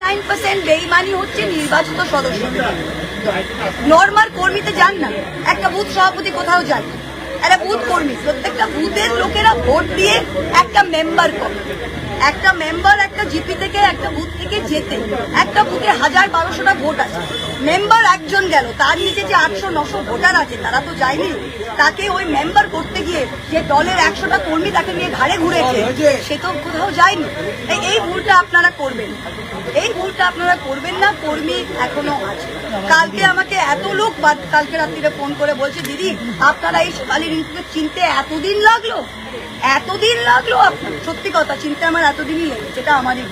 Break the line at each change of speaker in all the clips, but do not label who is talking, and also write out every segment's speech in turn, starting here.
9% বেইমানি হচ্ছে নির্বাচিত সদস্য। নর্মাল কর্মীতে যান না, একটা বুথ সভাপতি কোথাও যায়, একটা বুথ কর্মী, প্রত্যেকটা বুথের লোকেরা ভোট দিয়ে একটা মেম্বার করে। একটা মেম্বার একটা জিপি থেকে একটা বুথ থেকে যেতে একটা বুথে 1000-1200টা ভোট আছে, মেম্বার একজন গেল, তার নিচে যে 800-900 ভোটার আছে তারা তো যায়নি। তাকে ওই মেম্বার করতে গিয়ে যে দলের 100টা কর্মী তাকে নিয়ে ঘাড়ে ঘুরেছে, সে তো কোথাও যায়নি। এই ভুলটা আপনারা করবেন, এই ভুলটা আপনারা করবেন না। কর্মী এখনো আছে। কালকে আমাকে এত লোক কালকে রাত্রিরে ফোন করে বলছে, দিদি আপনারা এই শেফালি রিঙ্কুকে চিনতে এতদিন লাগলো, এতদিন লাগলো। সত্যি কথা, চিনতে আমার এতদিনই লেগেছে, এটা আমারই।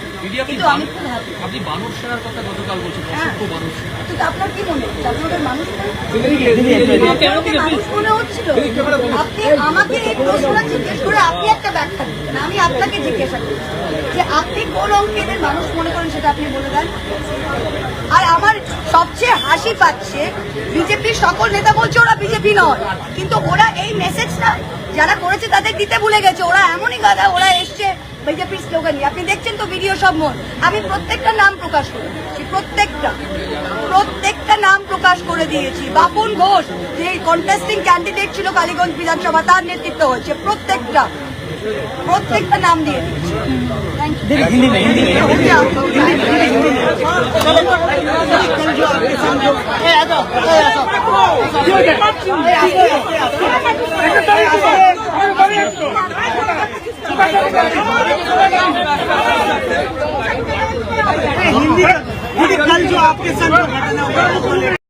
কিন্তু আমি খুব হ্যাপি।
আপনি বানর সেনার কথা গতকাল বলছেন,
আপনার কি মনে হচ্ছে? আপনাদের মানুষ মনে হচ্ছিল? আপনি আমাকে এই প্রশ্নটা জিজ্ঞেস করে আপনি একটা ব্যাখ্যা দিচ্ছেন, আমি আপনাকে জিজ্ঞাসা করি যে আপনি কোন অঙ্কের মানুষ মনে করেন সেটা আপনি বলে দেন। আর আমার সবচেয়ে হাসি পাচ্ছে, বিজেপির সকল নেতা বলছে ওরা বিজেপি নয়, কিন্তু ওরা এই মেসেজটা যারা করেছে তাদের দিতে ভুলে গেছে। ওরা এমনই গাধা, ওরা এসছে বিজেপির স্লোগান নিয়ে। আপনি দেখছেন তো ভিডিও সব মন, আমি প্রত্যেকটা নাম প্রকাশ করে দিয়েছি, প্রত্যেকটা নাম প্রকাশ করে দিয়েছি। বাপন ঘোষ যে কন্টেস্টিং ক্যান্ডিডেট ছিল কালীগঞ্জ বিধানসভা, তার নেতৃত্ব হয়েছে, প্রত্যেকটা নাম দিয়ে দিয়েছি।
हिंदी कल जो आपके साथ घटना हुआ